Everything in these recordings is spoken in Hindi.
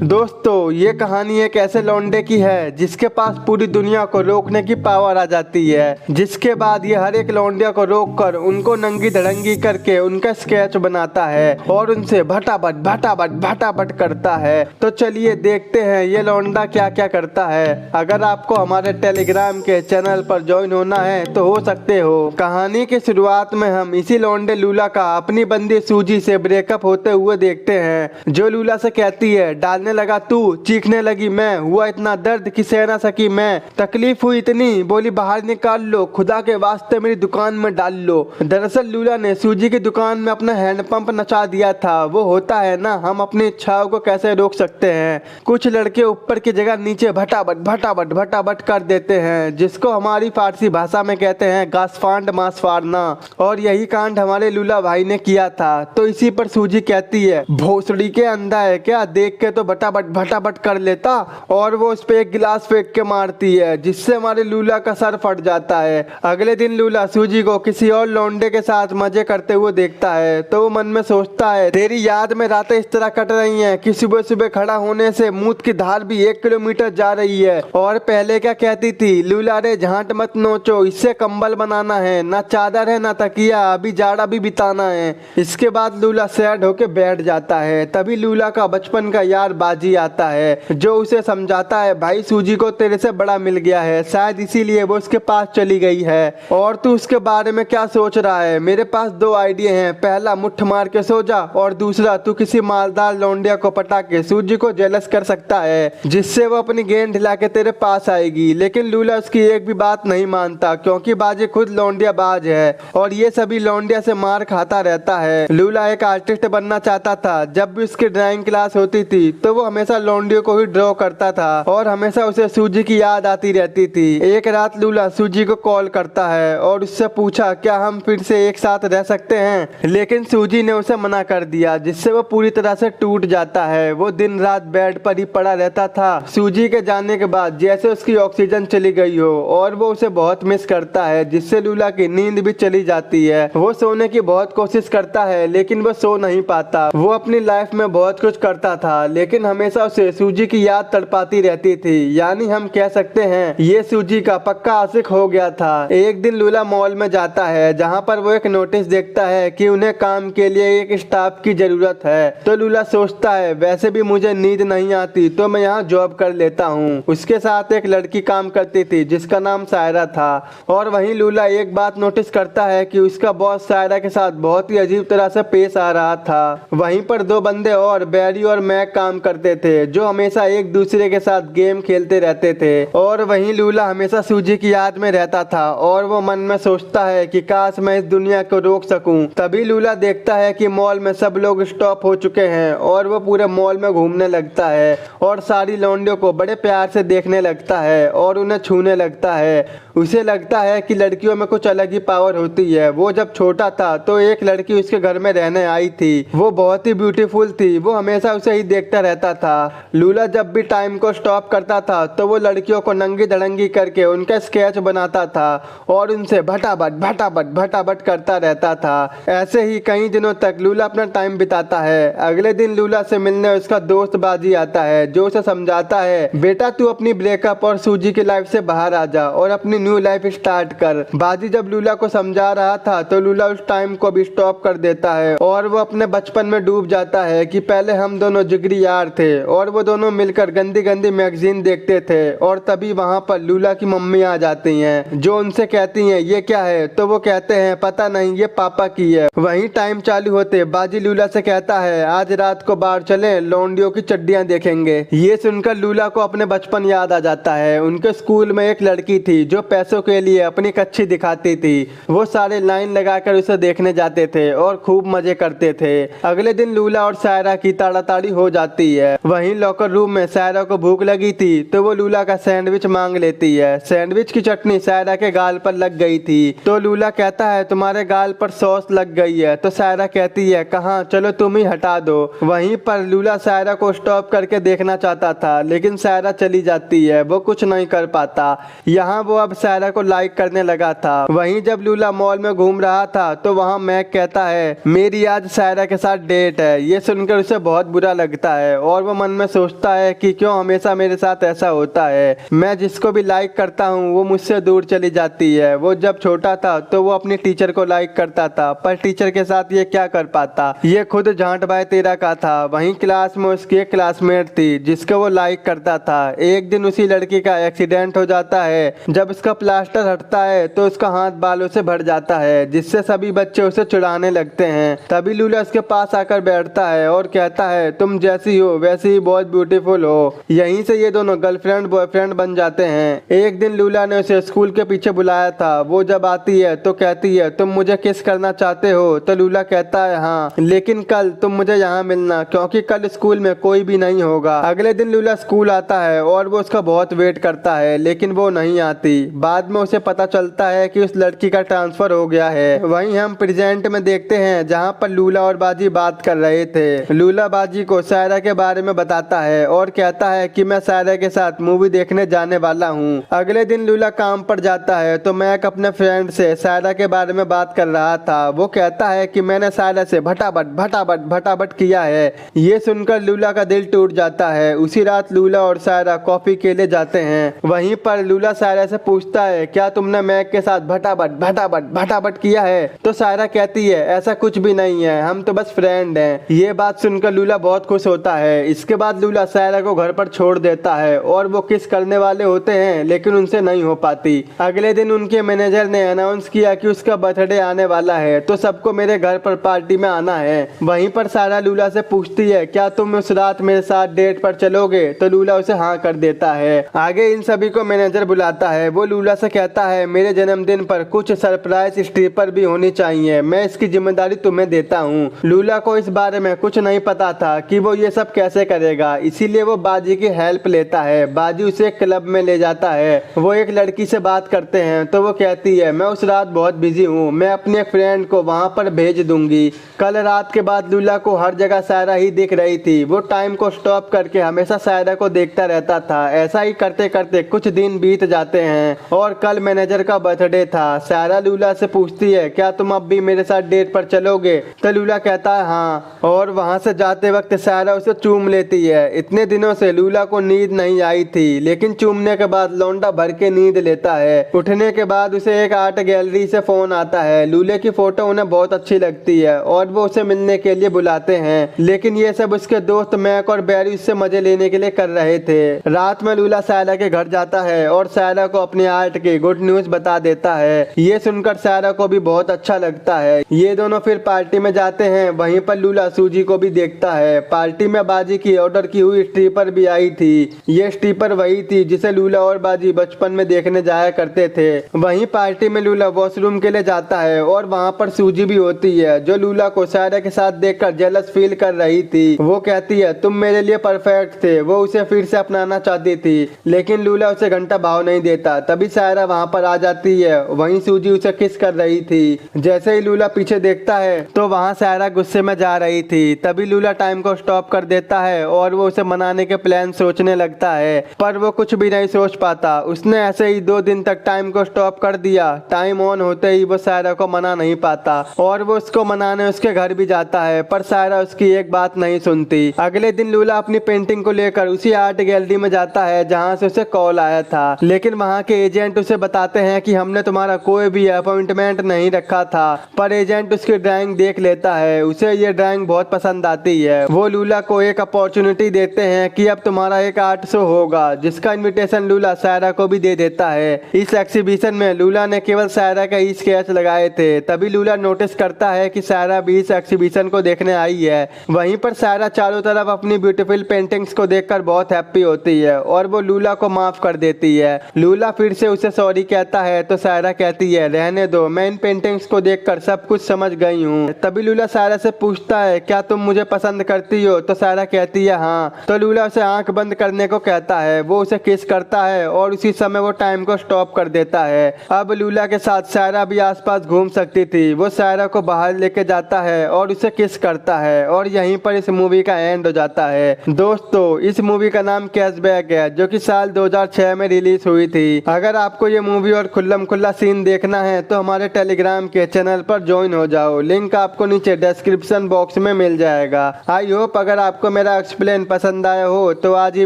दोस्तों, ये कहानी एक ऐसे लौंडे की है जिसके पास पूरी दुनिया को रोकने की पावर आ जाती है। जिसके बाद ये हर एक लौंडिया को रोककर उनको नंगी धड़ंगी करके उनका स्केच बनाता है और उनसे भटाभट भटाभट भटाभट करता है। तो चलिए देखते हैं ये लौंडा क्या क्या करता है। अगर आपको हमारे टेलीग्राम के चैनल पर ज्वाइन होना है तो हो सकते हो। कहानी की शुरुआत में हम इसी लौंडे लूला का अपनी बंदी सूजी से ब्रेकअप होते हुए देखते हैं, जो लूला से कहती है डालने लगा तू, चीखने लगी मैं, हुआ इतना दर्द कि सह ना सकी मैं, तकलीफ हुई इतनी, बोली बाहर निकाल लो, खुदा के वास्ते मेरी दुकान में डाल लो। दरअसल लूला ने सूजी की दुकान में अपना हैंडपंप नचा दिया था। वो होता है ना, हम अपनी इच्छाओं को कैसे रोक सकते हैं। कुछ लड़के ऊपर की जगह नीचे भटाभट भटाभट भटाभट कर देते हैं, जिसको हमारी फारसी भाषा में कहते हैं घासफांड मांस फाड़ना। और यही कांड हमारे लूला भाई ने किया था। तो इसी पर सूजी कहती है भोसड़ी के अंधा है क्या, देख के तो भटाभट भटाभट कर लेता। और वो उस पे एक गिलास फेंक के मारती है, जिससे हमारे लूला का सर फट जाता है। अगले दिन लूला सूजी को किसी और लौंडे के साथ मजे करते हुए देखता है, तो वो मन में सोचता है तेरी याद में रातें इस तरह कट रही हैं कि सुबह सुबह खड़ा होने से मूत की धार भी 1 किलोमीटर जा रही है। और पहले क्या कहती थी लूला रे, झांट मत नोचो, इससे कंबल बनाना है, ना चादर है ना तकिया, अभी जाड़ा भी बिताना है। इसके बाद लूला सैड होके बैठ जाता है। तभी लूला का बचपन का यार बाजी आता है, जो उसे समझाता है भाई सूजी को तेरे से बड़ा मिल गया है, शायद इसीलिए वो उसके पास चली गई है। और तू उसके बारे में क्या सोच रहा है। मेरे पास 2 आइडिया हैं, पहला मुट्ठ मार के सो जा, और दूसरा तू किसी मालदार लौंडिया को पटा के सूजी को जेलस कर सकता है, जिससे वो अपनी गेंद हिला के तेरे पास आएगी। लेकिन लूला उसकी एक भी बात नहीं मानता, क्योंकि बाजी खुद लौंडिया बाज है और ये सभी लौंडिया से मार खाता रहता है। लूला एक आर्टिस्ट बनना चाहता था। जब भी उसकी ड्राइंग क्लास होती थी तो वो हमेशा लौंडियों को ही ड्रॉ करता था और हमेशा उसे सूजी की याद आती रहती थी। एक रात लूला सूजी को कॉल करता है और उससे पूछा क्या हम फिर से एक साथ रह सकते हैं, लेकिन सूजी ने उसे मना कर दिया, जिससे वो पूरी तरह से टूट जाता है। वो दिन रात बेड पर ही पड़ा रहता था। सूजी के जाने के बाद जैसे उसकी ऑक्सीजन चली गई हो और वो उसे बहुत मिस करता है, जिससे लूला की नींद भी चली जाती है। वो सोने की बहुत कोशिश करता है लेकिन वो सो नहीं पाता। वो अपनी लाइफ में बहुत कुछ करता था लेकिन हमेशा उसे सूजी की याद तड़पाती रहती थी। यानी हम कह सकते हैं ये सूजी का पक्का आशिक हो गया था। एक दिन लूला मॉल में जाता है, जहाँ पर वो एक नोटिस देखता है कि उन्हें काम के लिए एक स्टाफ की जरूरत है। तो लूला सोचता है वैसे भी मुझे नींद नहीं आती तो मैं यहाँ जॉब कर लेता हूँ। उसके साथ एक लड़की काम करती थी जिसका नाम सायरा था। और वहीं लूला एक बात नोटिस करता है कि उसका बॉस सायरा के साथ बहुत ही अजीब तरह से पेश आ रहा था। वहीं पर 2 बंदे और बैरी और मैक काम करते थे, जो हमेशा एक दूसरे के साथ गेम खेलते रहते थे। और वहीं लूला हमेशा सूजी की याद में रहता था और वो मन में सोचता है कि काश मैं इस दुनिया को रोक सकूं। तभी लूला देखता है कि मॉल में सब लोग स्टॉप हो चुके हैं और वो पूरे मॉल में घूमने लगता है और सारी लौंडियों को बड़े प्यार से देखने लगता है और उन्हें छूने लगता है। उसे लगता है कि लड़कियों में कुछ अलग ही पावर होती है। वो जब छोटा था तो एक लड़की उसके घर में रहने आई थी। वो बहुत ही ब्यूटीफुल थी। वो हमेशा उसे ही देखता रहता था। लूला जब भी टाइम को स्टॉप करता था तो वो लड़कियों को नंगी धड़ंगी करके उनका स्केच बनाता था और उनसे भटाभट भटाभट भटाभट करता रहता था। ऐसे ही कई दिनों तक लूला अपना टाइम बिताता है। अगले दिन लूला से मिलने उसका दोस्त बाजी आता है, जो उसे समझाता है बेटा तू अपनी ब्रेकअप और सूजी की लाइफ से बाहर आ जा और अपनी न्यू लाइफ स्टार्ट कर। बाजी जब लूला को समझा रहा था तो लूला उस टाइम को भी स्टॉप कर देता है और वो अपने बचपन में डूब जाता है कि पहले हम दोनों जिगरी यार थे और वो दोनों मिलकर गंदी गंदी मैगजीन देखते थे। और तभी वहाँ पर लूला की मम्मी आ जाती हैं, जो उनसे कहती हैं ये क्या है। तो वो कहते हैं पता नहीं, ये पापा की है। वहीं टाइम चालू होते बाजी लूला से कहता है आज रात को बाहर चले, लौंडियों की चड्डियां देखेंगे। ये सुनकर लूला को अपने बचपन याद आ जाता है। उनके स्कूल में एक लड़की थी जो पैसों के लिए अपनी कच्छी दिखाती थी। वो सारे लाइन लगाकर उसे देखने जाते थे और खूब मजे करते थे। अगले दिन लूला और सायरा की ताड़ाताड़ी हो जाती है। वहीं लॉकर रूम में सायरा को भूख लगी थी तो वो लूला का सैंडविच मांग लेती है। सैंडविच की चटनी सायरा के गाल पर लग गई थी। तो लूला कहता है तुम्हारे गाल पर सॉस लग गई है। तो सायरा कहती है कहाँ, चलो तुम ही हटा दो। वहीं पर लूला सायरा को स्टॉप करके देखना चाहता था लेकिन सायरा चली जाती है। वो कुछ नहीं कर पाता। यहाँ वो अब सायरा को लाइक करने लगा था। वहीं जब लूला मॉल में घूम रहा था तो वहाँ मैक कहता है मेरी आज सायरा के साथ डेट है। ये सुनकर उसे बहुत बुरा लगता है और वो मन में सोचता है कि क्यों हमेशा मेरे साथ ऐसा होता है, मैं जिसको भी लाइक करता हूँ वो मुझसे दूर चली जाती है। वो जब छोटा था तो वो अपनी टीचर को लाइक करता था, पर टीचर के साथ ये क्या कर पाता, ये खुद झांट भाई तेरा का था। वहीं क्लास में उसकी एक क्लासमेट थी जिसको वो लाइक करता था। एक दिन उसी लड़की का एक्सीडेंट हो जाता है। जब उसका प्लास्टर हटता है तो उसका हाथ बालों से भर जाता है, जिससे सभी बच्चे उसे चिढ़ाने लगते हैं। तभी लूला उसके पास आकर बैठता है और कहता है, तुम जैसी हो वैसी ही बहुत ब्यूटीफुल हो। यहीं से ये दोनों गर्लफ्रेंड बॉयफ्रेंड बन जाते हैं। एक दिन लूला ने उसे स्कूल के पीछे बुलाया था। वो जब आती है तो कहती है, तुम मुझे किस करना चाहते हो? तो लूला कहता है, हाँ, लेकिन कल तुम मुझे यहाँ मिलना, क्योंकि कल स्कूल में कोई भी नहीं होगा। अगले दिन लूला स्कूल आता है और वो उसका बहुत वेट करता है, लेकिन वो नहीं आती। बाद में उसे पता चलता है कि उस लड़की का ट्रांसफर हो गया है। वहीं हम प्रेजेंट में देखते हैं जहाँ पर लूला और बाजी बात कर रहे थे। लूला बाजी को सायरा के बारे में बताता है और कहता है कि मैं सायरा के साथ मूवी देखने जाने वाला हूँ। अगले दिन लूला काम पर जाता है तो मैक अपने फ्रेंड से सायरा के बारे में बात कर रहा था। वो कहता है कि मैंने सायरा से भटाभट भटाभट भटाभट किया है। ये सुनकर लूला का दिल टूट जाता है। उसी रात लूला और सायरा कॉफी के लिए जाते हैं। वहीं पर लूला सायरा से पूछता है, क्या तुमने मैक के साथ भटाभट भटाभट भटाभट किया है? तो सायरा कहती है, ऐसा कुछ भी नहीं है, हम तो बस फ्रेंड हैं। ये बात सुनकर लूला बहुत खुश होता है। इसके बाद लूला सायरा को घर पर छोड़ देता है और वो किस करने वाले होते हैं, लेकिन उनसे नहीं हो पाती। अगले दिन उनके मैनेजर ने अनाउंस किया कि उसका बर्थडे आने वाला है, तो सबको मेरे घर पर पार्टी में आना है। वहीं पर सायरा लूला से पूछती है, क्या तुम उस रात मेरे साथ डेट पर चलोगे? तो लूला उसे हाँ कर देता है। आगे इन सभी को मैनेजर बुलाता है। वो लूला से कहता है, मेरे जन्मदिन पर कुछ सरप्राइज स्ट्रिपर भी होनी चाहिए, मैं इसकी जिम्मेदारी तुम्हें देता हूँ। लूला को इस बारे में कुछ नहीं पता था कि वो ये सब कैसे करेगा, इसीलिए वो बाजी की हेल्प लेता है। बाजी उसे क्लब में ले जाता है। वो एक लड़की से बात करते हैं तो वो कहती है, मैं उस रात बहुत बिजी हूँ, मैं अपने एक फ्रेंड को वहाँ पर भेज दूंगी। कल रात के बाद लूला को हर जगह सायरा ही दिख रही थी। वो टाइम को स्टॉप करके हमेशा सायरा को देखता रहता था। ऐसा ही करते करते कुछ दिन बीत जाते हैं और कल मैनेजर का बर्थडे था। सायरा लूला से पूछती है, क्या तुम अब भी मेरे साथ डेट पर चलोगे? तो लूला कहता है हाँ, और वहाँ से जाते वक्त सायरा उसे चूम लेती है। इतने दिनों से लूला को नींद नहीं आई थी, लेकिन चूमने के बाद लौंडा भर के नींद लेता है। उठने के बाद उसे एक आर्ट गैलरी से फोन आता है। लूले की फोटो उन्हें बहुत अच्छी लगती है और वो उसे मिलने के लिए बुलाते हैं, लेकिन ये सब उसके दोस्त मैक और बैरी उससे मजे लेने के लिए कर रहे थे। रात में लूला सायरा के घर जाता है और सायरा को अपने आर्ट की गुड न्यूज बता देता है। ये सुनकर सायरा को भी बहुत अच्छा लगता है। ये दोनों फिर पार्टी में जाते हैं। वहीं पर लूला सूजी को भी देखता है। पार्टी में बाजी की ऑर्डर की हुई स्ट्रिपर भी आई थी। ये स्ट्रिपर वही थी जिसे लूला और बाजी बचपन में देखने जाया करते थे। वहीं पार्टी में लूला वॉशरूम के लिए जाता है और वहाँ पर सूजी भी होती है, जो लूला को सायरा के साथ देखकर जेलस फील कर रही थी। वो कहती है, तुम मेरे लिए परफेक्ट थे। वो उसे फिर से अपनाना चाहती थी, लेकिन लूला उसे घंटा भाव नहीं देता। तभी सायरा वहाँ पर आ जाती है। वहीं सूजी उसे किस कर रही थी। जैसे ही लूला पीछे देखता है तो वहाँ सायरा गुस्से में जा रही थी। तभी लूला टाइम को स्टॉप कर देता है और वो उसे मनाने के प्लान सोचने लगता है, पर वो कुछ भी नहीं सोच पाता। उसने ऐसे ही 2 दिन तक टाइम को स्टॉप कर दिया। टाइम ऑन होते ही वो सायरा को मना नहीं पाता और वो उसको मनाने उसके घर भी जाता है, पर सायरा उसकी एक बात नहीं सुनती। अगले दिन लूला अपनी पेंटिंग को लेकर उसी आर्ट गैलरी में जाता है जहाँ से उसे कॉल आया था, लेकिन वहाँ के एजेंट उसे बताते हैं कि हमने तुम्हारा कोई भी अपॉइंटमेंट नहीं रखा था। पर एजेंट उसकी ड्राइंग देख लेता है। उसे ये ड्राइंग बहुत पसंद आती है। वो लूला को एक अपॉर्चुनिटी देते हैं कि अब तुम्हारा एक आर्ट शो होगा, जिसका इनविटेशन लूला सायरा को भी दे देता है। इस एक्सीबिशन में लूला ने केवल सायरा का ही स्केच लगाए थे। तभी लूला नोटिस करता है कि सायरा भी इस एक्सीबिशन को देखने आई है। वहीं पर सायरा चारों तरफ अपनी ब्यूटीफुल पेंटिंग्स को देखकर बहुत हैप्पी होती है और वो लूला को माफ कर देती है। लूला फिर से उसे सॉरी कहता है तो सायरा कहती है, रहने दो, मैं इन पेंटिंग्स को देखकर सब कुछ समझ गई हूँ। तभी लूला सायरा से पूछता है, क्या तुम मुझे पसंद करती हो? तो सायरा कहती है हाँ। तो लूला उसे आंख बंद करने को कहता है। वो उसे किस करता है और उसी समय वो टाइम को स्टॉप कर देता है। अब लूला के साथ सायरा भी आसपास घूम सकती थी। वो सायरा को बाहर लेके जाता है और उसे किस करता है और यहीं पर इस मूवी का एंड हो जाता है। दोस्तों, इस मूवी का नाम कैशबैक है, जो कि साल 2006 में रिलीज हुई थी। अगर आपको ये मूवी और खुल्लम खुल्ला सीन देखना है तो हमारे टेलीग्राम के चैनल पर ज्वाइन हो जाओ। लिंक आपको नीचे डिस्क्रिप्शन बॉक्स में मिल जाएगा। आई होप अगर आपको मेरा एक्सप्लेन पसंद आया हो तो आज ही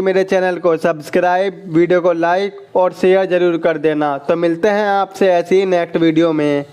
मेरे चैनल को सब्सक्राइब, वीडियो को लाइक और शेयर जरूर कर देना। तो मिलते हैं आपसे ऐसी ही नेक्स्ट वीडियो में।